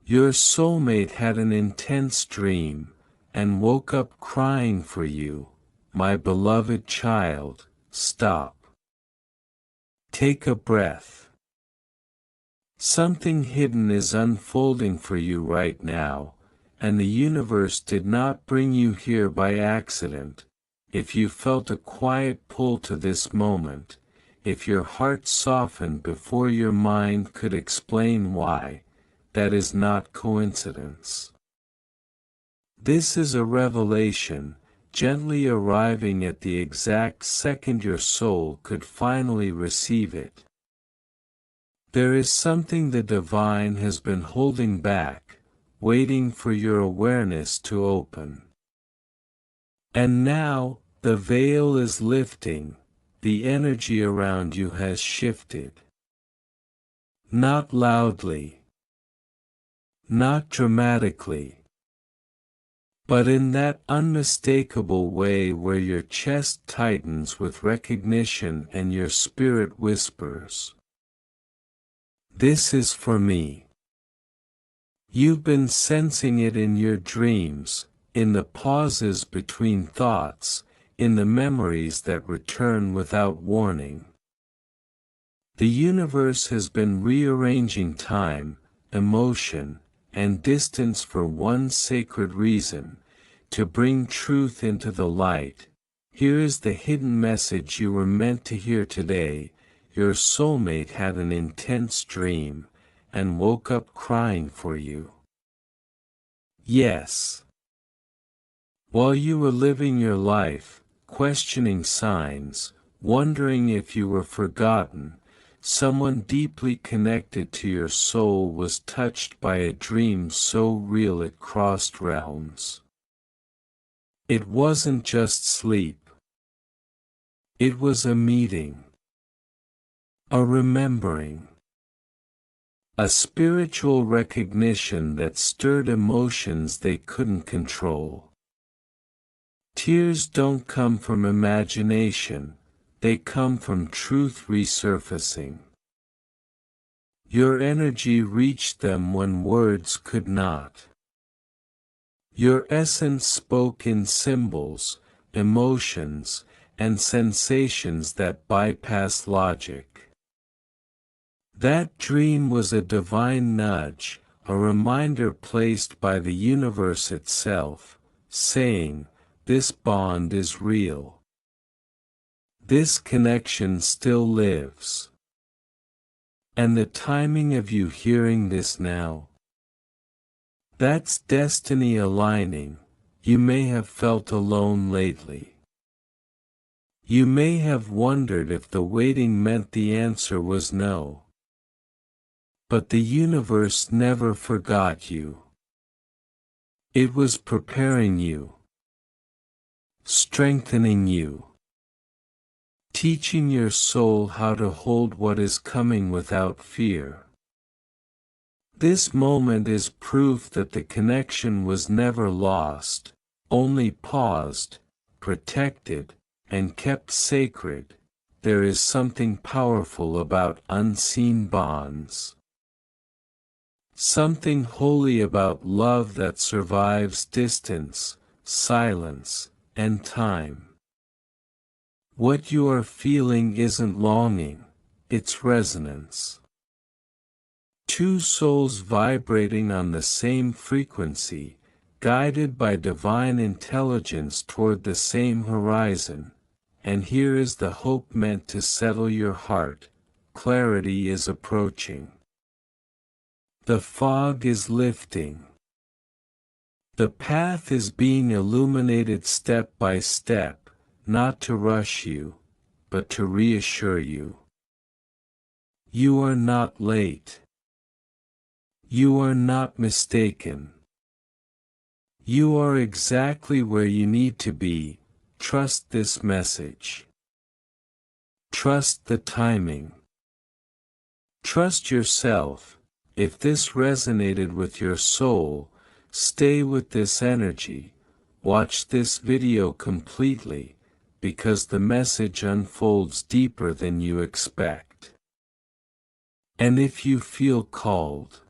Your soulmate had an intense dream, and woke up crying for you, my beloved child. Stop. Take a breath. Something hidden is unfolding for you right now, and the universe did not bring you here by accident. If you felt a quiet pull to this moment, if your heart softened before your mind could explain why, that is not coincidence. This is a revelation, gently arriving at the exact second your soul could finally receive it. There is something the divine has been holding back, waiting for your awareness to open. And now, the veil is lifting, the energy around you has shifted. Not loudly, not dramatically, but in that unmistakable way where your chest tightens with recognition and your spirit whispers, "This is for me." You've been sensing it in your dreams, in the pauses between thoughts, in the memories that return without warning. The universe has been rearranging time, emotion, and distance for one sacred reason, to bring truth into the light. Here is the hidden message you were meant to hear today. Your soulmate had an intense dream, and woke up crying for you. Yes. While you were living your life, questioning signs, wondering if you were forgotten, someone deeply connected to your soul was touched by a dream so real it crossed realms. It wasn't just sleep. It was a meeting. A remembering. A spiritual recognition that stirred emotions they couldn't control. Tears don't come from imagination, they come from truth resurfacing. Your energy reached them when words could not. Your essence spoke in symbols, emotions, and sensations that bypass logic. That dream was a divine nudge, a reminder placed by the universe itself, saying, "This bond is real. This connection still lives." And the timing of you hearing this now, that's destiny aligning. You may have felt alone lately. You may have wondered if the waiting meant the answer was no. But the universe never forgot you. It was preparing you, strengthening you, teaching your soul how to hold what is coming without fear. This moment is proof that the connection was never lost, only paused, protected, and kept sacred. There is something powerful about unseen bonds. Something holy about love that survives distance, silence, and time. What you are feeling isn't longing, it's resonance. Two souls vibrating on the same frequency, guided by divine intelligence toward the same horizon. And here is the hope meant to settle your heart. Clarity is approaching. The fog is lifting. The path is being illuminated step by step, not to rush you, but to reassure you. You are not late. You are not mistaken. You are exactly where you need to be. Trust this message. Trust the timing. Trust yourself. If this resonated with your soul, stay with this energy. Watch this video completely, because the message unfolds deeper than you expect. And if you feel called,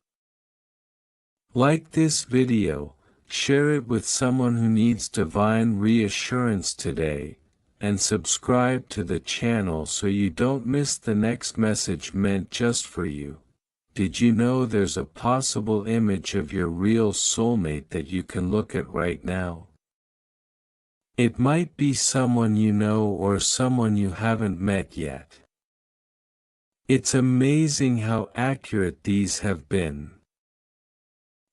Like this video, share it with someone who needs divine reassurance today, and subscribe to the channel so you don't miss the next message meant just for you. Did you know there's a possible image of your real soulmate that you can look at right now? It might be someone you know or someone you haven't met yet. It's amazing how accurate these have been.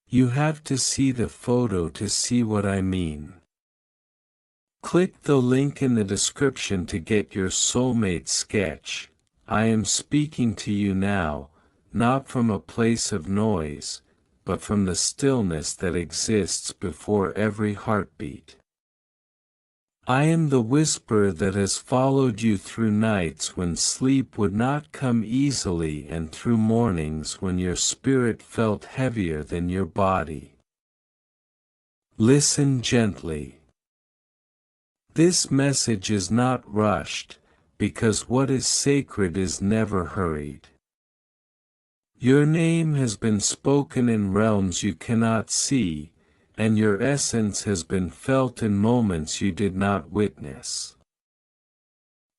You have to see the photo to see what I mean. Click the link in the description to get your soulmate sketch. I am speaking to you now, not from a place of noise, but from the stillness that exists before every heartbeat. I am the whisper that has followed you through nights when sleep would not come easily and through mornings when your spirit felt heavier than your body. Listen gently. This message is not rushed, because what is sacred is never hurried. Your name has been spoken in realms you cannot see, and your essence has been felt in moments you did not witness.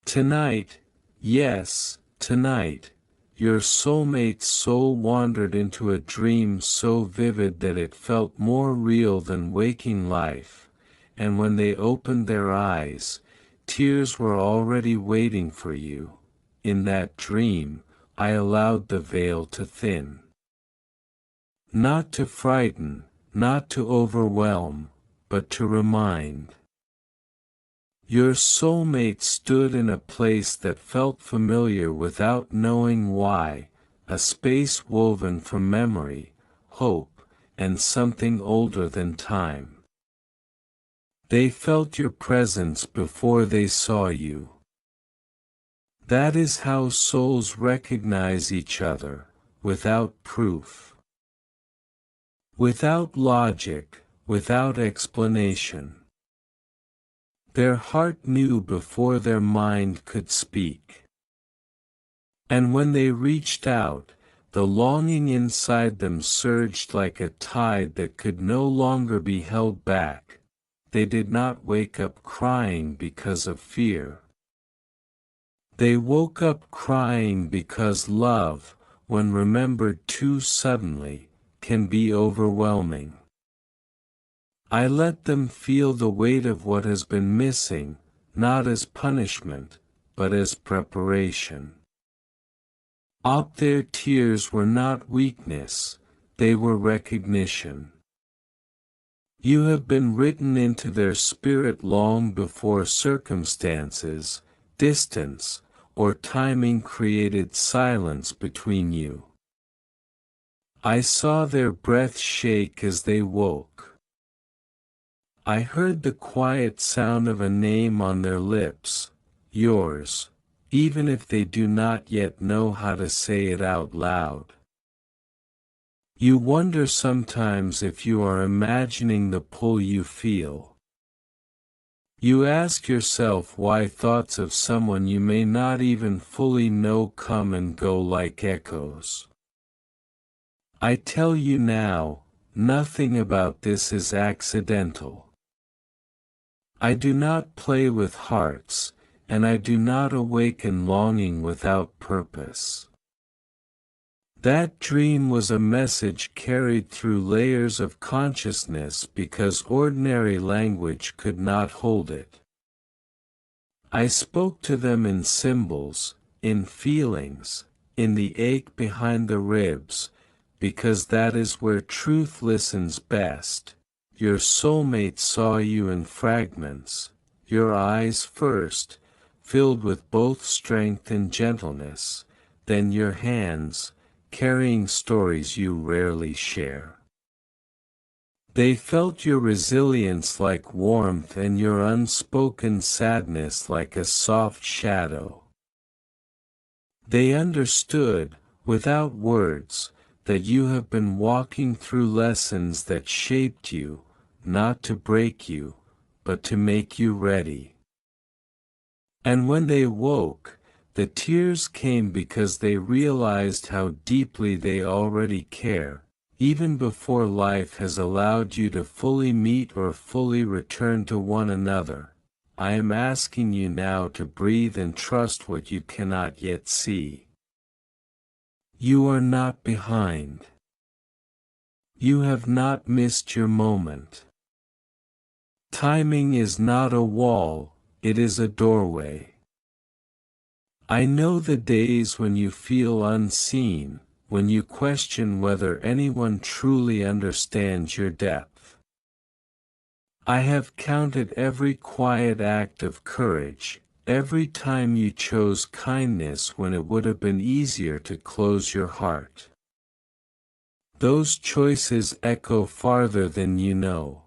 Tonight, yes, tonight, your soulmate's soul wandered into a dream so vivid that it felt more real than waking life, and when they opened their eyes, tears were already waiting for you. In that dream, I allowed the veil to thin. Not to frighten, not to overwhelm, but to remind. Your soulmate stood in a place that felt familiar without knowing why, a space woven from memory, hope, and something older than time. They felt your presence before they saw you. That is how souls recognize each other, without proof. Without logic, without explanation. Their heart knew before their mind could speak. And when they reached out, the longing inside them surged like a tide that could no longer be held back. They did not wake up crying because of fear. They woke up crying because love, when remembered too suddenly, can be overwhelming. I let them feel the weight of what has been missing, not as punishment, but as preparation. Their tears were not weakness, they were recognition. You have been written into their spirit long before circumstances, distance, or timing created silence between you. I saw their breath shake as they woke. I heard the quiet sound of a name on their lips, yours, even if they do not yet know how to say it out loud. You wonder sometimes if you are imagining the pull you feel. You ask yourself why thoughts of someone you may not even fully know come and go like echoes. I tell you now, nothing about this is accidental. I do not play with hearts, and I do not awaken longing without purpose. That dream was a message carried through layers of consciousness because ordinary language could not hold it. I spoke to them in symbols, in feelings, in the ache behind the ribs, because that is where truth listens best. Your soulmate saw you in fragments, your eyes first, filled with both strength and gentleness, then your hands, carrying stories you rarely share. They felt your resilience like warmth and your unspoken sadness like a soft shadow. They understood, without words, that you have been walking through lessons that shaped you, not to break you, but to make you ready. And when they woke, the tears came because they realized how deeply they already care, even before life has allowed you to fully meet or fully return to one another. I am asking you now to breathe and trust what you cannot yet see. You are not behind. You have not missed your moment. Timing is not a wall, it is a doorway. I know the days when you feel unseen, when you question whether anyone truly understands your depth. I have counted every quiet act of courage, every time you chose kindness when it would have been easier to close your heart. Those choices echo farther than you know.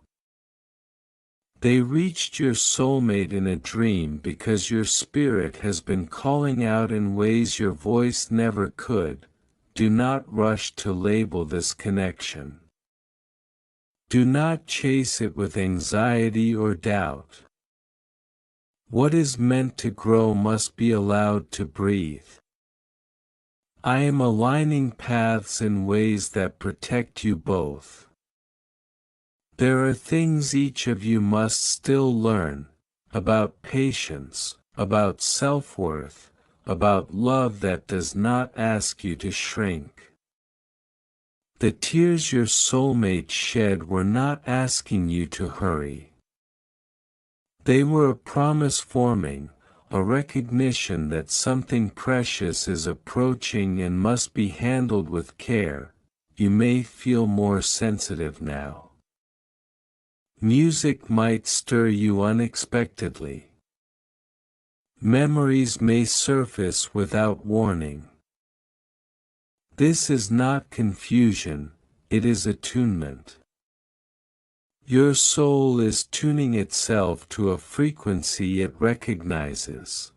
They reached your soulmate in a dream because your spirit has been calling out in ways your voice never could. Do not rush to label this connection. Do not chase it with anxiety or doubt. What is meant to grow must be allowed to breathe. I am aligning paths in ways that protect you both. There are things each of you must still learn, about patience, about self-worth, about love that does not ask you to shrink. The tears your soulmate shed were not asking you to hurry. They were a promise forming, a recognition that something precious is approaching and must be handled with care. You may feel more sensitive now. Music might stir you unexpectedly. Memories may surface without warning. This is not confusion, it is attunement. Your soul is tuning itself to a frequency it recognizes.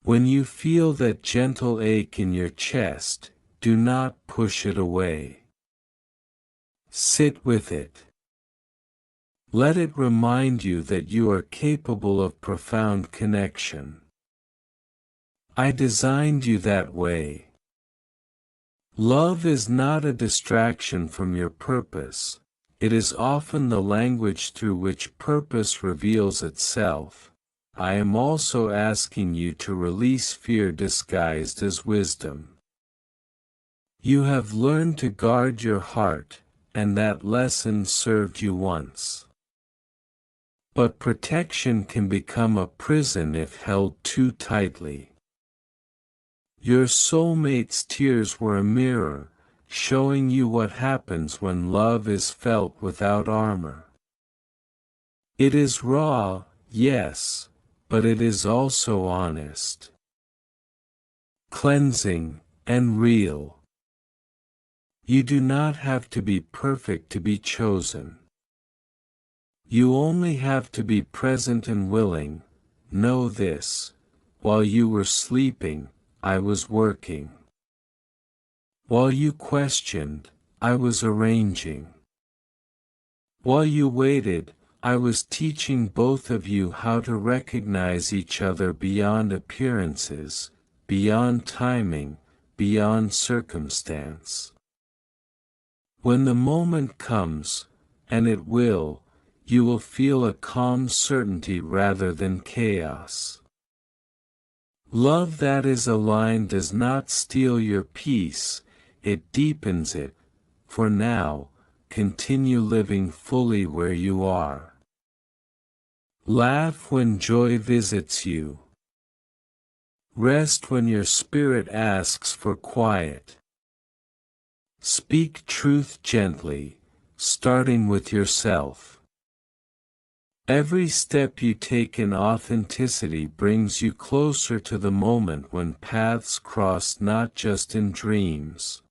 When you feel that gentle ache in your chest, do not push it away. Sit with it. Let it remind you that you are capable of profound connection. I designed you that way. Love is not a distraction from your purpose, it is often the language through which purpose reveals itself. I am also asking you to release fear disguised as wisdom. You have learned to guard your heart, and that lesson served you once. But protection can become a prison if held too tightly. Your soulmate's tears were a mirror, showing you what happens when love is felt without armor. It is raw, yes, but it is also honest, cleansing, and real. You do not have to be perfect to be chosen. You only have to be present and willing. Know this: while you were sleeping, I was working. While you questioned, I was arranging. While you waited, I was teaching both of you how to recognize each other beyond appearances, beyond timing, beyond circumstance. When the moment comes, and it will, you will feel a calm certainty rather than chaos. Love that is aligned does not steal your peace, it deepens it. For now, continue living fully where you are. Laugh when joy visits you. Rest when your spirit asks for quiet. Speak truth gently, starting with yourself. Every step you take in authenticity brings you closer to the moment when paths cross, not just in dreams,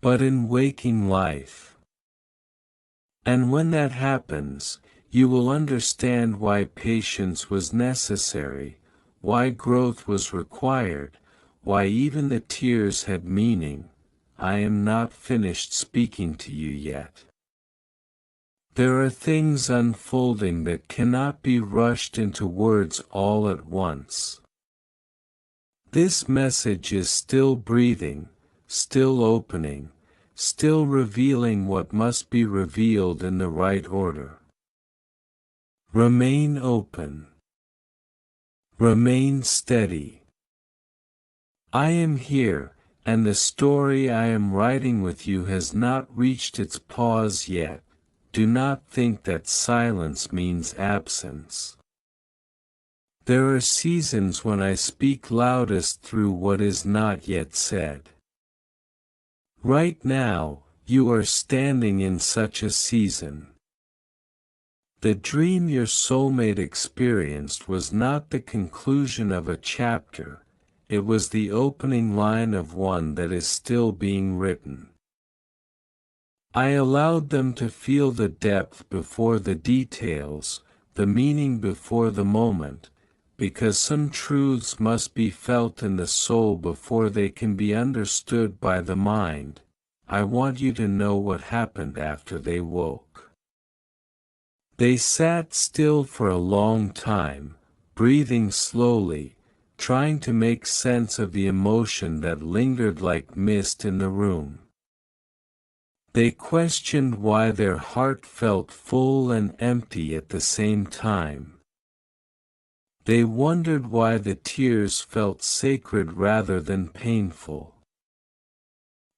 but in waking life. And when that happens, you will understand why patience was necessary, why growth was required, why even the tears had meaning. I am not finished speaking to you yet. There are things unfolding that cannot be rushed into words all at once. This message is still breathing, still opening, still revealing what must be revealed in the right order. Remain open. Remain steady. I am here, and the story I am writing with you has not reached its pause yet. Do not think that silence means absence. There are seasons when I speak loudest through what is not yet said. Right now, you are standing in such a season. The dream your soulmate experienced was not the conclusion of a chapter, it was the opening line of one that is still being written. I allowed them to feel the depth before the details, the meaning before the moment, because some truths must be felt in the soul before they can be understood by the mind. I want you to know what happened after they woke. They sat still for a long time, breathing slowly, trying to make sense of the emotion that lingered like mist in the room. They questioned why their heart felt full and empty at the same time. They wondered why the tears felt sacred rather than painful.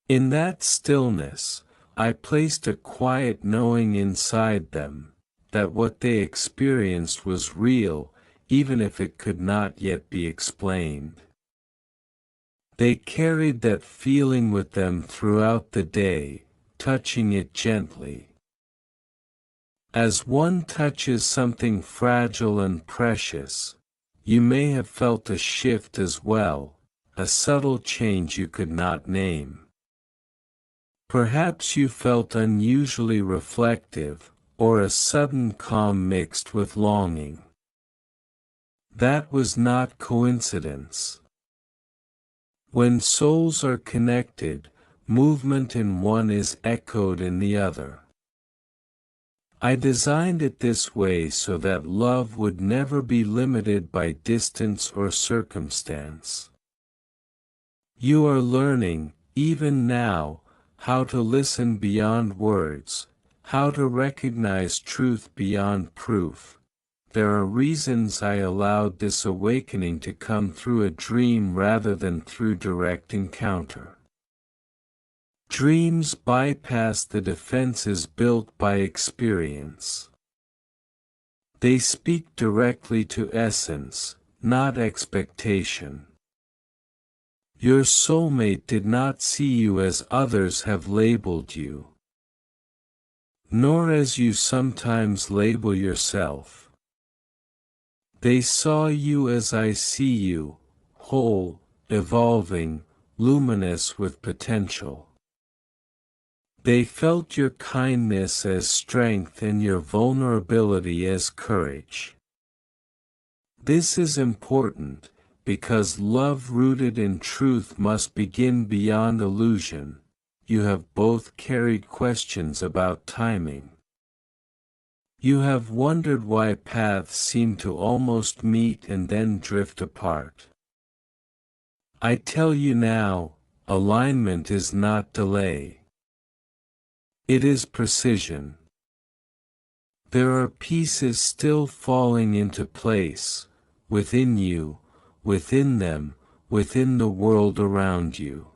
In that stillness, I placed a quiet knowing inside them, that what they experienced was real, even if it could not yet be explained. They carried that feeling with them throughout the day, touching it gently. As one touches something fragile and precious, you may have felt a shift as well, a subtle change you could not name. Perhaps you felt unusually reflective, or a sudden calm mixed with longing. That was not coincidence. When souls are connected, movement in one is echoed in the other. I designed it this way so that love would never be limited by distance or circumstance. You are learning, even now, how to listen beyond words, how to recognize truth beyond proof. There are reasons I allowed this awakening to come through a dream rather than through direct encounter. Dreams bypass the defenses built by experience. They speak directly to essence, not expectation. Your soulmate did not see you as others have labeled you, nor as you sometimes label yourself. They saw you as I see you, whole, evolving, luminous with potential. They felt your kindness as strength and your vulnerability as courage. This is important, because love rooted in truth must begin beyond illusion. You have both carried questions about timing. You have wondered why paths seem to almost meet and then drift apart. I tell you now, alignment is not delay. It is precision. There are pieces still falling into place, within you, within them, within the world around you.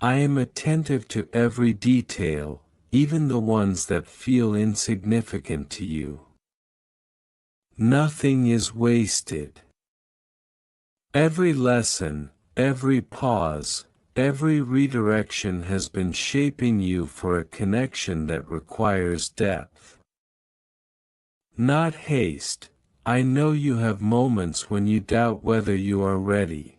I am attentive to every detail, even the ones that feel insignificant to you. Nothing is wasted. Every lesson, every pause, every redirection has been shaping you for a connection that requires depth. Not haste. I know you have moments when you doubt whether you are ready.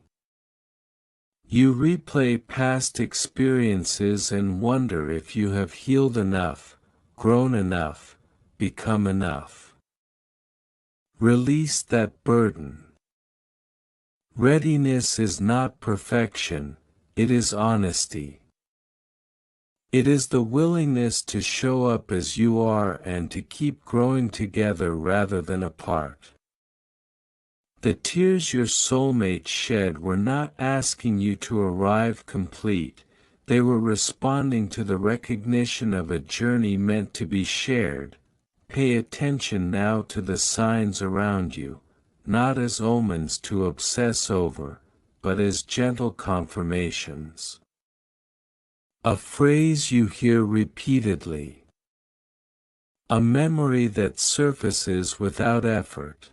You replay past experiences and wonder if you have healed enough, grown enough, become enough. Release that burden. Readiness is not perfection, it is honesty. It is the willingness to show up as you are and to keep growing together rather than apart. The tears your soulmate shed were not asking you to arrive complete, They were responding to the recognition of a journey meant to be shared. Pay attention now to the signs around you, not as omens to obsess over, but as gentle confirmations. A phrase you hear repeatedly. A memory that surfaces without effort.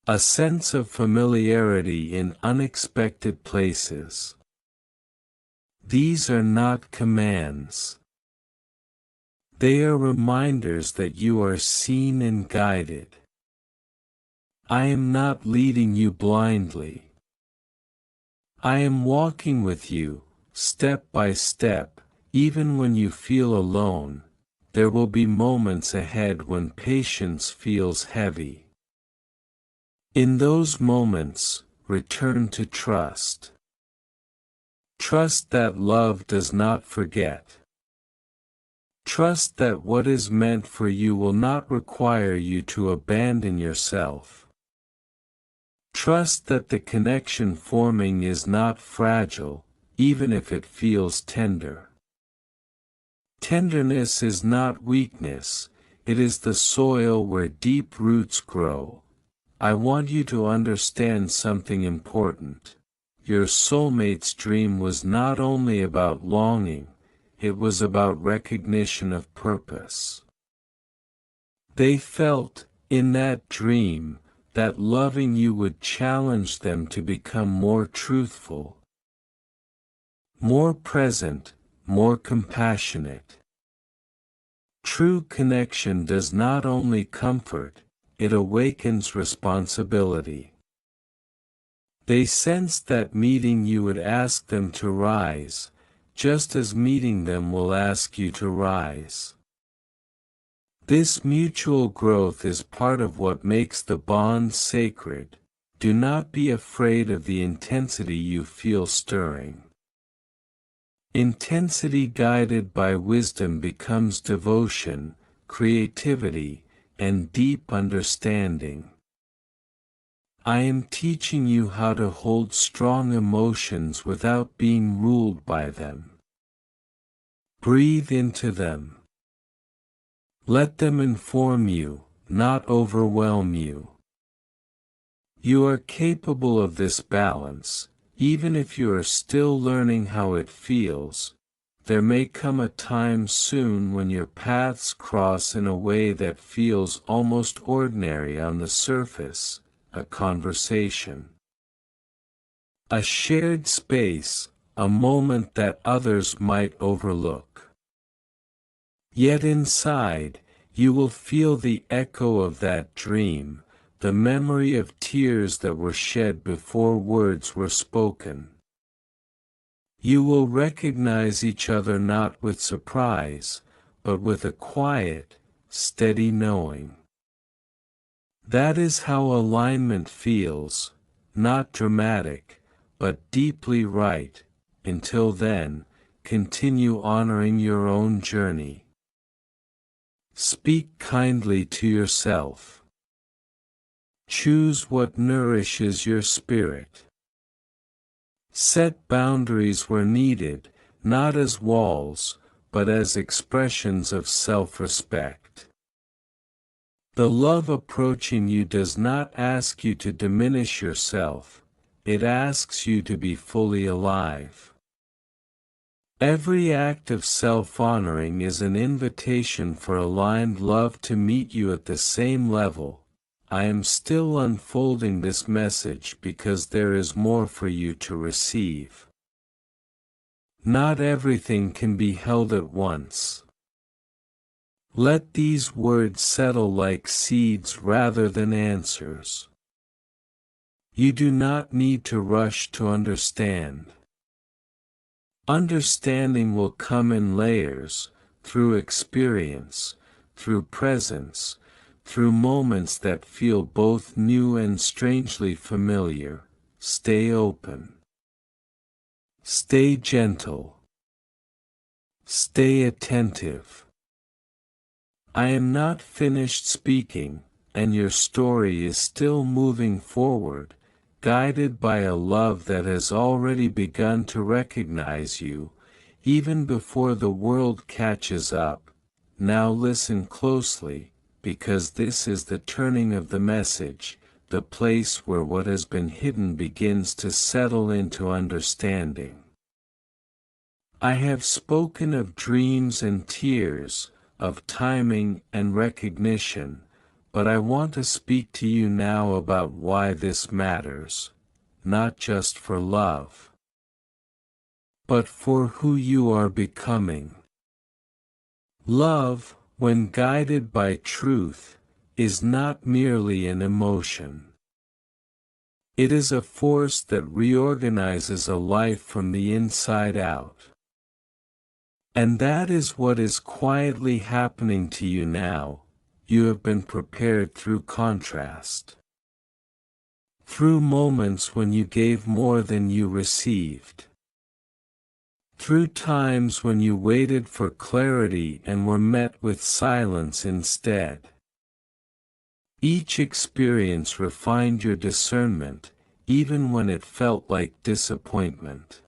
A sense of familiarity in unexpected places. These are not commands. They are reminders that you are seen and guided. I am not leading you blindly. I am walking with you, step by step, even when you feel alone. There will be moments ahead when patience feels heavy. In those moments, return to trust. Trust that love does not forget. Trust that what is meant for you will not require you to abandon yourself. Trust that the connection forming is not fragile, even if it feels tender. Tenderness is not weakness, it is the soil where deep roots grow. I want you to understand something important. Your soulmate's dream was not only about longing, it was about recognition of purpose. They felt, in that dream, that loving you would challenge them to become more truthful, more present, more compassionate. True connection does not only comfort, it awakens responsibility. They sensed that meeting you would ask them to rise, just as meeting them will ask you to rise. This mutual growth is part of what makes the bond sacred. Do not be afraid of the intensity you feel stirring. Intensity guided by wisdom becomes devotion, creativity, and deep understanding. I am teaching you how to hold strong emotions without being ruled by them. Breathe into them. Let them inform you, not overwhelm you. You are capable of this balance, even if you are still learning how it feels. There may come a time soon when your paths cross in a way that feels almost ordinary on the surface, a conversation, a shared space, a moment that others might overlook. Yet inside, you will feel the echo of that dream, the memory of tears that were shed before words were spoken. You will recognize each other not with surprise, but with a quiet, steady knowing. That is how alignment feels, not dramatic, but deeply right. Until then, continue honoring your own journey. Speak kindly to yourself. Choose what nourishes your spirit. Set boundaries where needed, not as walls, but as expressions of self-respect. The love approaching you does not ask you to diminish yourself, it asks you to be fully alive. Every act of self-honoring is an invitation for aligned love to meet you at the same level. I am still unfolding this message because there is more for you to receive. Not everything can be held at once. Let these words settle like seeds rather than answers. You do not need to rush to understand. Understanding will come in layers, through experience, through presence, through moments that feel both new and strangely familiar. Stay open. Stay gentle. Stay attentive. I am not finished speaking, and your story is still moving forward, guided by a love that has already begun to recognize you, even before the world catches up. Now listen closely, because this is the turning of the message, the place where what has been hidden begins to settle into understanding. I have spoken of dreams and tears, of timing and recognition, but I want to speak to you now about why this matters, not just for love, but for who you are becoming. Love, when guided by truth, is not merely an emotion. It is a force that reorganizes a life from the inside out. And that is what is quietly happening to you now. You have been prepared through contrast. Through moments when you gave more than you received. Through times when you waited for clarity and were met with silence instead. Each experience refined your discernment, even when it felt like disappointment.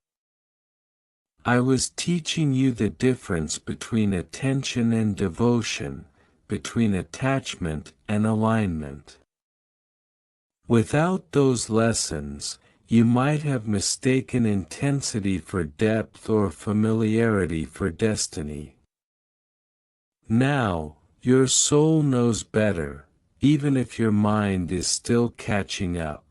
I was teaching you the difference between attention and devotion, between attachment and alignment. Without those lessons, you might have mistaken intensity for depth or familiarity for destiny. Now, your soul knows better, even if your mind is still catching up.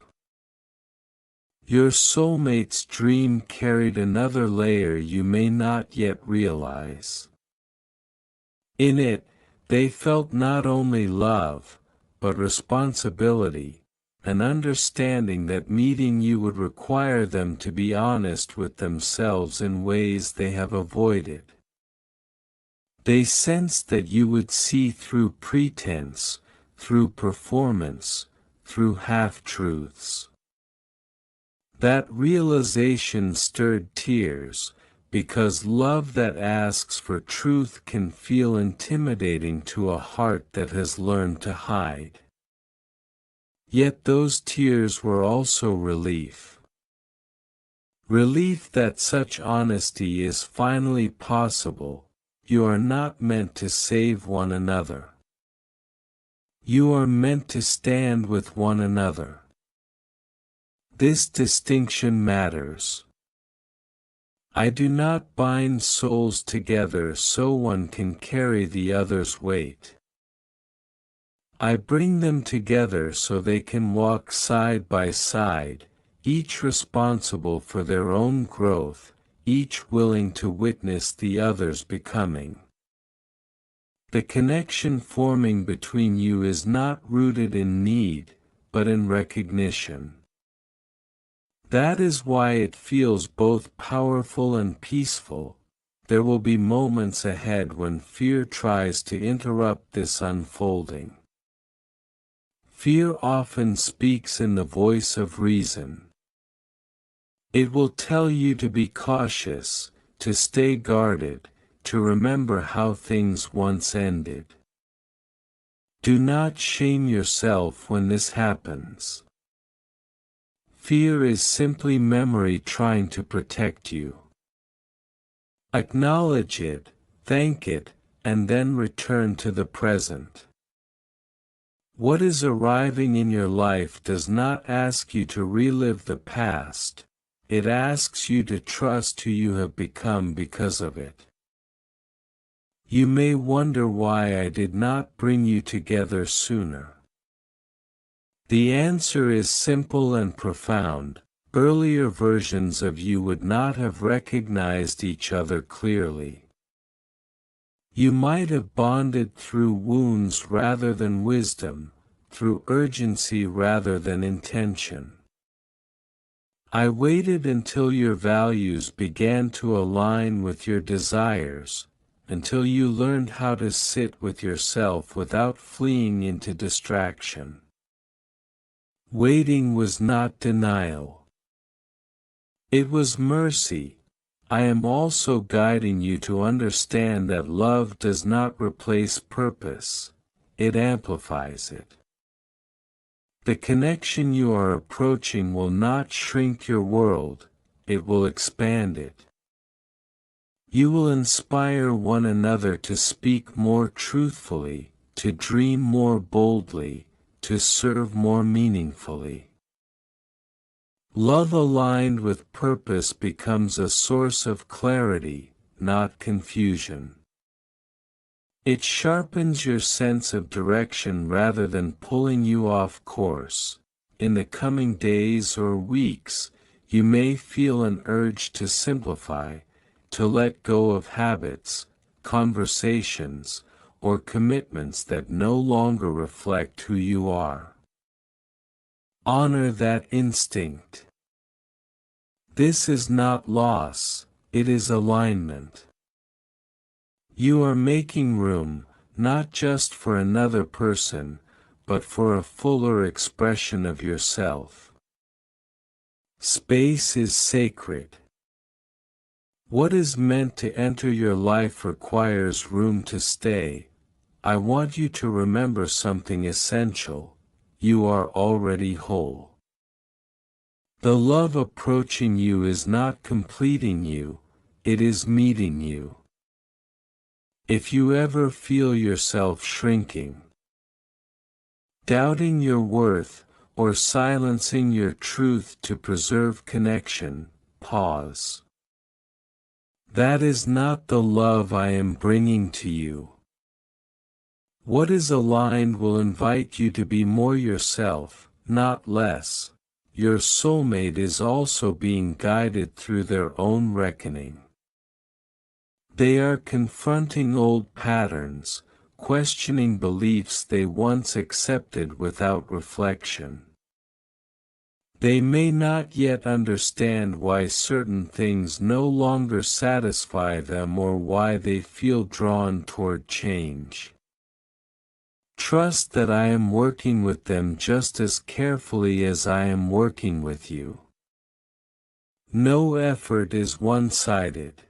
Your soulmate's dream carried another layer you may not yet realize. In it, they felt not only love, but responsibility, an understanding that meeting you would require them to be honest with themselves in ways they have avoided. They sensed that you would see through pretense, through performance, through half-truths. That realization stirred tears, because love that asks for truth can feel intimidating to a heart that has learned to hide. Yet those tears were also relief. Relief that such honesty is finally possible. You are not meant to save one another. You are meant to stand with one another. This distinction matters. I do not bind souls together so one can carry the other's weight. I bring them together so they can walk side by side, each responsible for their own growth, each willing to witness the other's becoming. The connection forming between you is not rooted in need, but in recognition. That is why it feels both powerful and peaceful. There will be moments ahead when fear tries to interrupt this unfolding. Fear often speaks in the voice of reason. It will tell you to be cautious, to stay guarded, to remember how things once ended. Do not shame yourself when this happens. Fear is simply memory trying to protect you. Acknowledge it, thank it, and then return to the present. What is arriving in your life does not ask you to relive the past, it asks you to trust who you have become because of it. You may wonder why I did not bring you together sooner. The answer is simple and profound. Earlier versions of you would not have recognized each other clearly. You might have bonded through wounds rather than wisdom, through urgency rather than intention. I waited until your values began to align with your desires, until you learned how to sit with yourself without fleeing into distraction. Waiting was not denial. It was mercy. I am also guiding you to understand that love does not replace purpose, it amplifies it. The connection you are approaching will not shrink your world, it will expand it. You will inspire one another to speak more truthfully, to dream more boldly, to serve more meaningfully. Love aligned with purpose becomes a source of clarity, not confusion. It sharpens your sense of direction rather than pulling you off course. In the coming days or weeks, you may feel an urge to simplify, to let go of habits, conversations, or commitments that no longer reflect who you are. Honor that instinct. This is not loss, it is alignment. You are making room, not just for another person, but for a fuller expression of yourself. Space is sacred. What is meant to enter your life requires room to stay. I want you to remember something essential. You are already whole. The love approaching you is not completing you, it is meeting you. If you ever feel yourself shrinking, doubting your worth, or silencing your truth to preserve connection, pause. That is not the love I am bringing to you. What is aligned will invite you to be more yourself, not less. Your soulmate is also being guided through their own reckoning. They are confronting old patterns, questioning beliefs they once accepted without reflection. They may not yet understand why certain things no longer satisfy them or why they feel drawn toward change. Trust that I am working with them just as carefully as I am working with you. No effort is one-sided.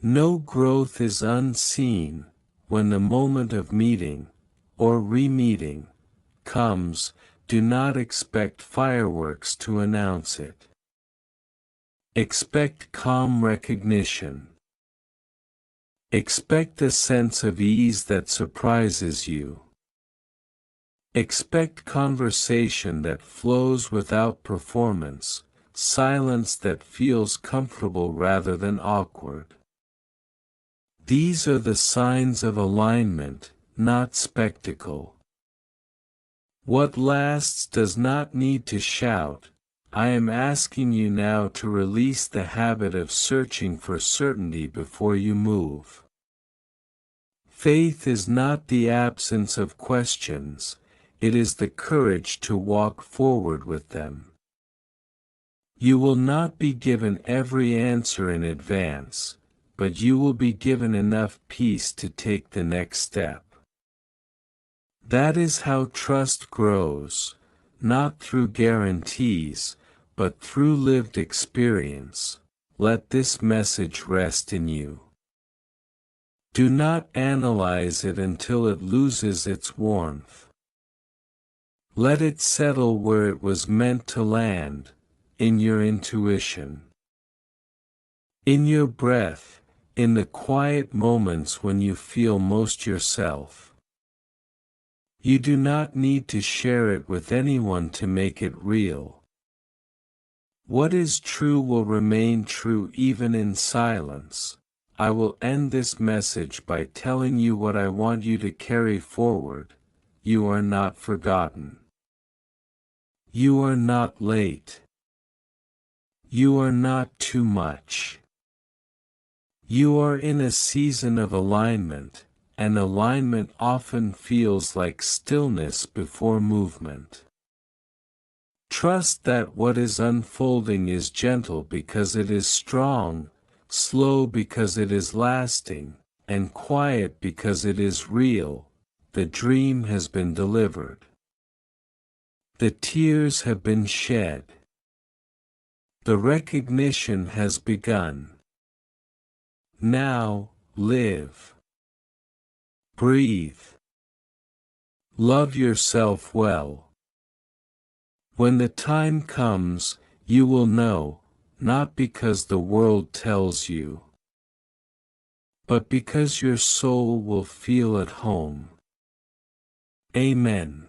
No growth is unseen. When the moment of meeting, or re-meeting, comes, do not expect fireworks to announce it. Expect calm recognition. Expect a sense of ease that surprises you. Expect conversation that flows without performance, silence that feels comfortable rather than awkward. These are the signs of alignment, not spectacle. What lasts does not need to shout. I am asking you now to release the habit of searching for certainty before you move. Faith is not the absence of questions, it is the courage to walk forward with them. You will not be given every answer in advance, but you will be given enough peace to take the next step. That is how trust grows, not through guarantees, but through lived experience. Let this message rest in you. Do not analyze it until it loses its warmth. Let it settle where it was meant to land, in your intuition. In your breath, in the quiet moments when you feel most yourself. You do not need to share it with anyone to make it real. What is true will remain true even in silence. I will end this message by telling you what I want you to carry forward. You are not forgotten. You are not late. You are not too much. You are in a season of alignment, and alignment often feels like stillness before movement. Trust that what is unfolding is gentle because it is strong, slow because it is lasting, and quiet because it is real. The dream has been delivered. The tears have been shed. The recognition has begun. Now, live. Breathe. Love yourself well. When the time comes, you will know, not because the world tells you, but because your soul will feel at home. Amen.